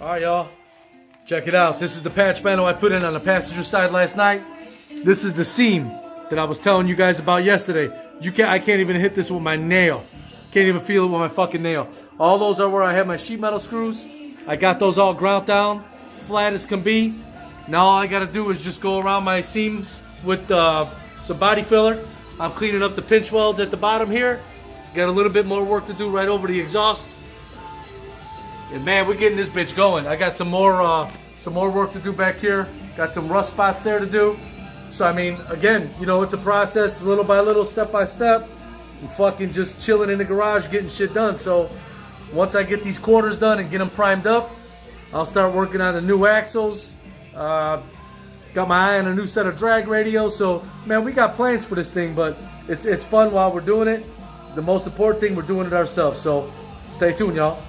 Alright, y'all. Check it out. This is the patch panel I put in on the passenger side last night. This is the seam that I was telling you guys about yesterday. I can't even hit this with my nail. Can't even feel it with my fucking nail. All those are where I have my sheet metal screws. I got those all ground down, flat as can be. Now all I gotta do is just go around my seams with some body filler. I'm cleaning up the pinch welds at the bottom here. Got a little bit more work to do right over the exhaust. And man, we're getting this bitch going. I got some more work to do back here. Got some rust spots there to do. So I mean, again, you know, it's a process, little by little, step by step. I'm fucking just chilling in the garage, getting shit done. So once I get these quarters done and get them primed up, I'll start working on the new axles. Got my eye on a new set of drag radios. So man, we got plans for this thing, but it's fun while we're doing it. The most important thing, we're doing it ourselves. So stay tuned, y'all.